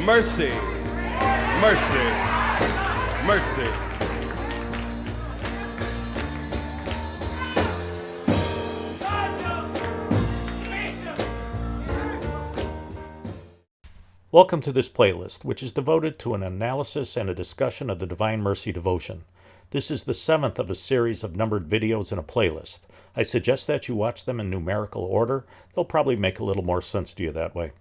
Mercy, mercy, mercy. Welcome to this playlist, which is devoted to an analysis and a discussion of the Divine Mercy devotion. This is the 7th of a series of numbered videos in a playlist. I suggest that you watch them in numerical order. They'll probably make a little more sense to you that way.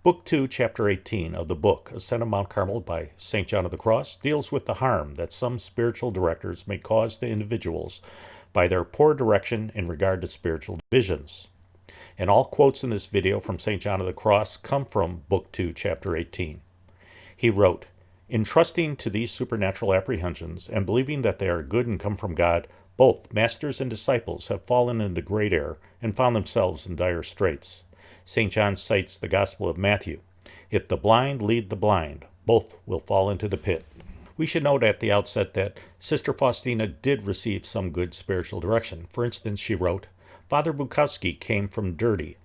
Book 2, Chapter 18 of the book, Ascent of Mount Carmel by St. John of the Cross, deals with the harm that some spiritual directors may cause to individuals by their poor direction in regard to spiritual visions. And all quotes in this video from St. John of the Cross come from Book 2, Chapter 18. He wrote, "In trusting to these supernatural apprehensions and believing that they are good and come from God, both masters and disciples have fallen into great error and found themselves in dire straits." St. John cites the Gospel of Matthew. If the blind lead the blind, both will fall into the pit. We should note at the outset that Sister Faustina did receive some good spiritual direction. For instance, she wrote, "Father Bukowski came from Dirty.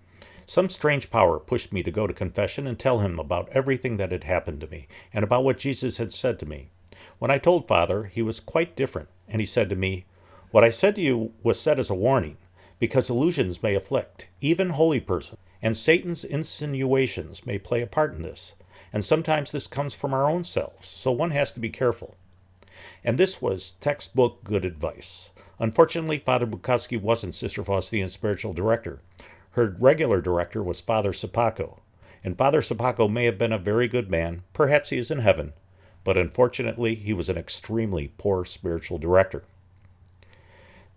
Some strange power pushed me to go to confession and tell him about everything that had happened to me and about what Jesus had said to me. When I told Father, he was quite different, and he said to me, 'What I said to you was said as a warning, because illusions may afflict, even holy persons, and Satan's insinuations may play a part in this, and sometimes this comes from our own selves, so one has to be careful.' And this was textbook good advice. Unfortunately, Father Bukowski wasn't Sister Faustina's spiritual director. Her regular director was Father Sopocko, and Father Sopocko may have been a very good man, perhaps he is in heaven, but unfortunately he was an extremely poor spiritual director.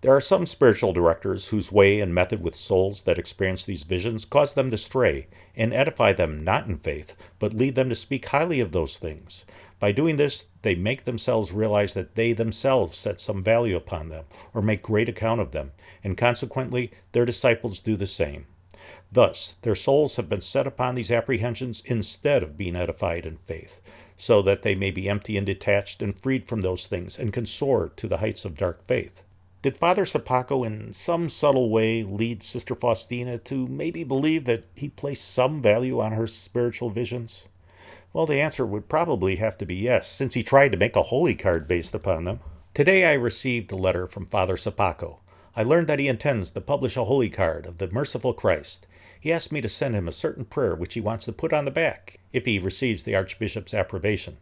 There are some spiritual directors whose way and method with souls that experience these visions cause them to stray and edify them not in faith, but lead them to speak highly of those things. By doing this, they make themselves realize that they themselves set some value upon them or make great account of them, and consequently their disciples do the same. Thus, their souls have been set upon these apprehensions instead of being edified in faith, so that they may be empty and detached and freed from those things and can soar to the heights of dark faith. Did Father Sopocko in some subtle way lead Sister Faustina to maybe believe that he placed some value on her spiritual visions? Well, the answer would probably have to be yes, since he tried to make a holy card based upon them. Today I received a letter from Father Sopocko. I learned that he intends to publish a holy card of the Merciful Christ. He asked me to send him a certain prayer which he wants to put on the back, if he receives the Archbishop's approbation.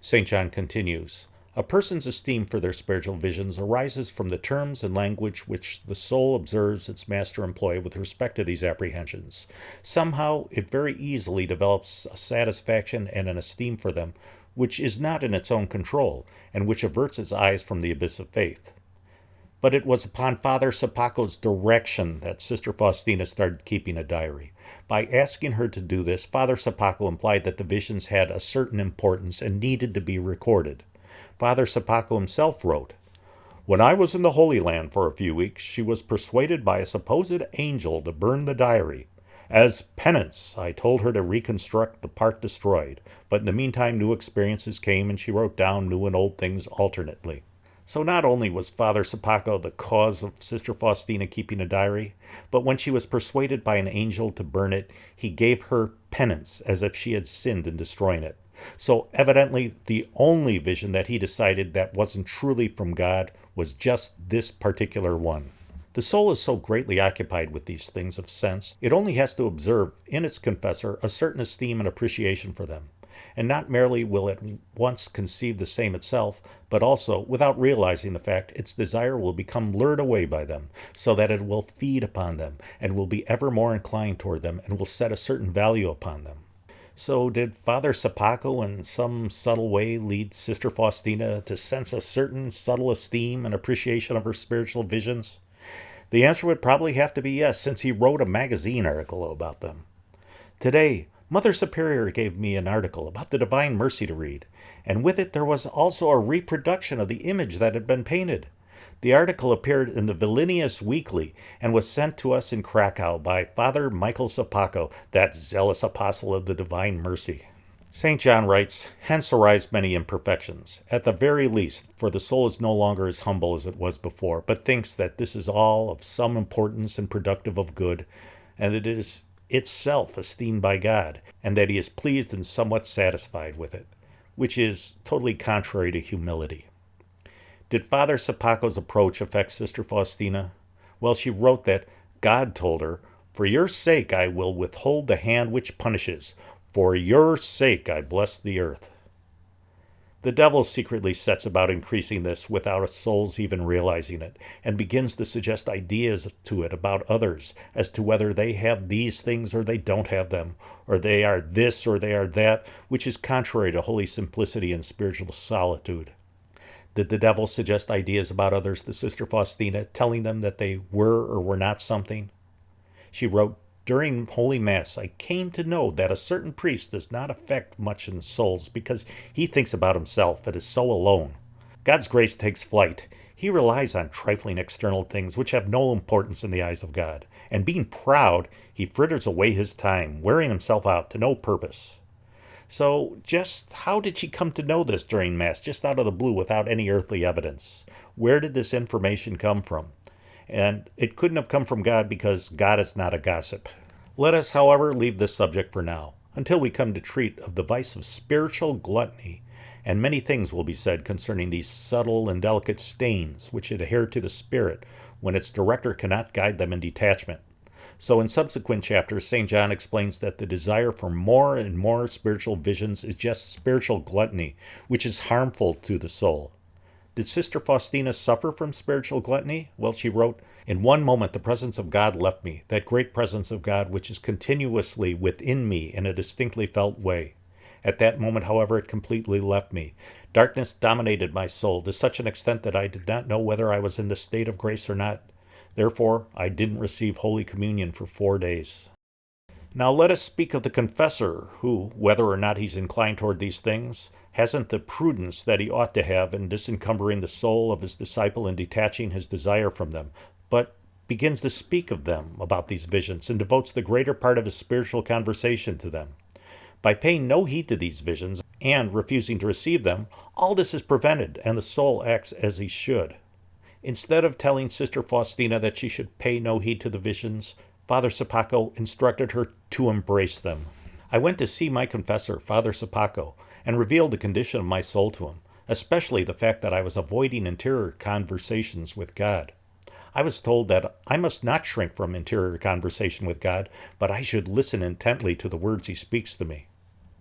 St. John continues, "A person's esteem for their spiritual visions arises from the terms and language which the soul observes its master employ with respect to these apprehensions. Somehow it very easily develops a satisfaction and an esteem for them which is not in its own control, and which averts its eyes from the abyss of faith." But it was upon Father Sopocko's direction that Sister Faustina started keeping a diary. By asking her to do this, Father Sopocko implied that the visions had a certain importance and needed to be recorded. Father Sopocko himself wrote, "When I was in the Holy Land for a few weeks, she was persuaded by a supposed angel to burn the diary. As penance, I told her to reconstruct the part destroyed, but in the meantime new experiences came and she wrote down new and old things alternately." So not only was Father Sopocko the cause of Sister Faustina keeping a diary, but when she was persuaded by an angel to burn it, he gave her penance as if she had sinned in destroying it. So evidently the only vision that he decided that wasn't truly from God was just this particular one. The soul is so greatly occupied with these things of sense, it only has to observe in its confessor a certain esteem and appreciation for them. And not merely will it once conceive the same itself, but also, without realizing the fact, its desire will become lured away by them, so that it will feed upon them, and will be ever more inclined toward them, and will set a certain value upon them. So did Father Sopocko in some subtle way lead Sister Faustina to sense a certain subtle esteem and appreciation of her spiritual visions? The answer would probably have to be yes, since he wrote a magazine article about them. Today, Mother Superior gave me an article about the Divine Mercy to read, and with it there was also a reproduction of the image that had been painted. The article appeared in the Vilnius Weekly and was sent to us in Krakow by Father Michael Sopocko, that zealous apostle of the Divine Mercy. St. John writes, "Hence arise many imperfections, at the very least, for the soul is no longer as humble as it was before, but thinks that this is all of some importance and productive of good, and it is itself esteemed by God, and that he is pleased and somewhat satisfied with it, which is totally contrary to humility. Did Father Sopocko's approach affect Sister Faustina? Well, she wrote that God told her, "For your sake I will withhold the hand which punishes. For your sake I bless the earth." The devil secretly sets about increasing this without a soul's even realizing it, and begins to suggest ideas to it about others as to whether they have these things or they don't have them, or they are this or they are that, which is contrary to holy simplicity and spiritual solitude. Did the devil suggest ideas about others to Sister Faustina, telling them that they were or were not something? She wrote, "During Holy Mass, I came to know that a certain priest does not affect much in souls because he thinks about himself and is so alone. God's grace takes flight. He relies on trifling external things which have no importance in the eyes of God, and being proud, he fritters away his time, wearing himself out to no purpose." So just how did she come to know this during Mass, just out of the blue, without any earthly evidence? Where did this information come from? And it couldn't have come from God, because God is not a gossip. Let us, however, leave this subject for now, until we come to treat of the vice of spiritual gluttony, and many things will be said concerning these subtle and delicate stains which adhere to the spirit when its director cannot guide them in detachment. So in subsequent chapters, St. John explains that the desire for more and more spiritual visions is just spiritual gluttony, which is harmful to the soul. Did Sister Faustina suffer from spiritual gluttony? Well, she wrote, "In one moment the presence of God left me, that great presence of God which is continuously within me in a distinctly felt way. At that moment, however, it completely left me. Darkness dominated my soul to such an extent that I did not know whether I was in the state of grace or not. Therefore, I didn't receive Holy Communion for 4 days." Now let us speak of the confessor, who, whether or not he's inclined toward these things, hasn't the prudence that he ought to have in disencumbering the soul of his disciple and detaching his desire from them, but begins to speak of them about these visions and devotes the greater part of his spiritual conversation to them. By paying no heed to these visions and refusing to receive them, all this is prevented, and the soul acts as he should. Instead of telling Sister Faustina that she should pay no heed to the visions, Father Sopocko instructed her to embrace them. "I went to see my confessor, Father Sopocko, and revealed the condition of my soul to him, especially the fact that I was avoiding interior conversations with God. I was told that I must not shrink from interior conversation with God, but I should listen intently to the words he speaks to me."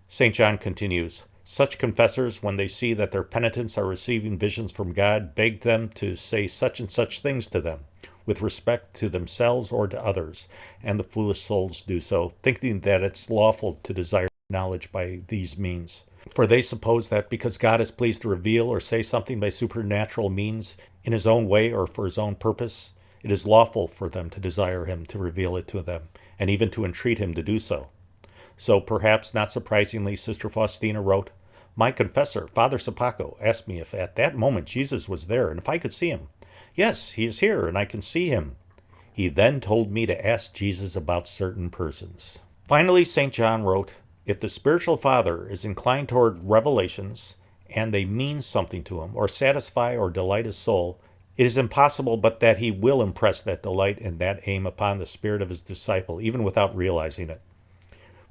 St. John continues, "Such confessors, when they see that their penitents are receiving visions from God, beg them to say such and such things to them, with respect to themselves or to others, and the foolish souls do so, thinking that it's lawful to desire knowledge by these means. For they suppose that because God is pleased to reveal or say something by supernatural means, in his own way or for his own purpose, it is lawful for them to desire him to reveal it to them, and even to entreat him to do so. So, perhaps not surprisingly, Sister Faustina wrote, "My confessor, Father Sopocko, asked me if at that moment Jesus was there, and if I could see him. Yes, he is here, and I can see him. He then told me to ask Jesus about certain persons." Finally, St. John wrote, "If the spiritual father is inclined toward revelations, and they mean something to him, or satisfy or delight his soul, it is impossible but that he will impress that delight and that aim upon the spirit of his disciple, even without realizing it.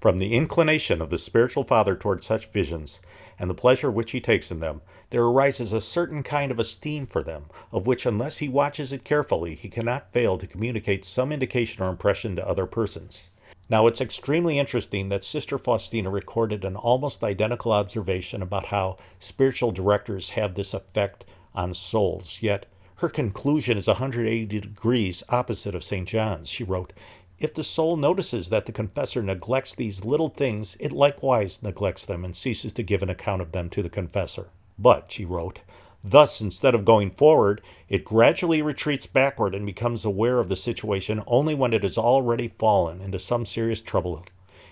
From the inclination of the spiritual father toward such visions, and the pleasure which he takes in them, there arises a certain kind of esteem for them, of which, unless he watches it carefully, he cannot fail to communicate some indication or impression to other persons." Now, it's extremely interesting that Sister Faustina recorded an almost identical observation about how spiritual directors have this effect on souls, yet her conclusion is 180 degrees opposite of St. John's. She wrote, "If the soul notices that the confessor neglects these little things, it likewise neglects them and ceases to give an account of them to the confessor. But," she wrote, "thus, instead of going forward, it gradually retreats backward and becomes aware of the situation only when it has already fallen into some serious trouble.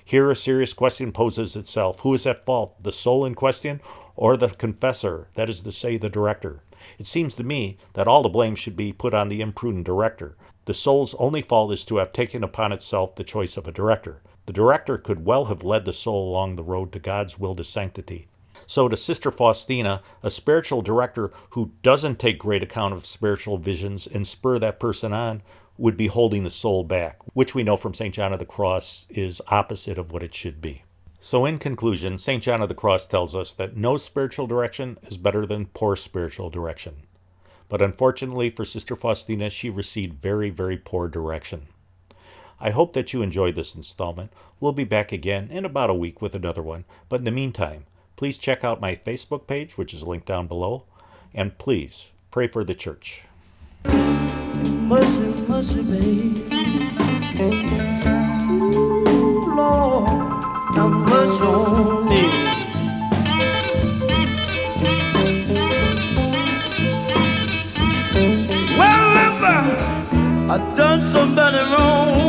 Here a serious question poses itself. Who is at fault, the soul in question, or the confessor, that is to say, the director? It seems to me that all the blame should be put on the imprudent director. The soul's only fault is to have taken upon itself the choice of a director. The director could well have led the soul along the road to God's will to sanctity." So to Sister Faustina, a spiritual director who doesn't take great account of spiritual visions and spur that person on would be holding the soul back, which we know from St. John of the Cross is opposite of what it should be. So in conclusion, St. John of the Cross tells us that no spiritual direction is better than poor spiritual direction. But unfortunately for Sister Faustina, she received very, very poor direction. I hope that you enjoyed this installment. We'll be back again in about a week with another one. But in the meantime, please check out my Facebook page, which is linked down below. And please pray for the church. Mercy, mercy, babe. Ooh, Lord, have mercy on me. Well, if I done somebody wrong,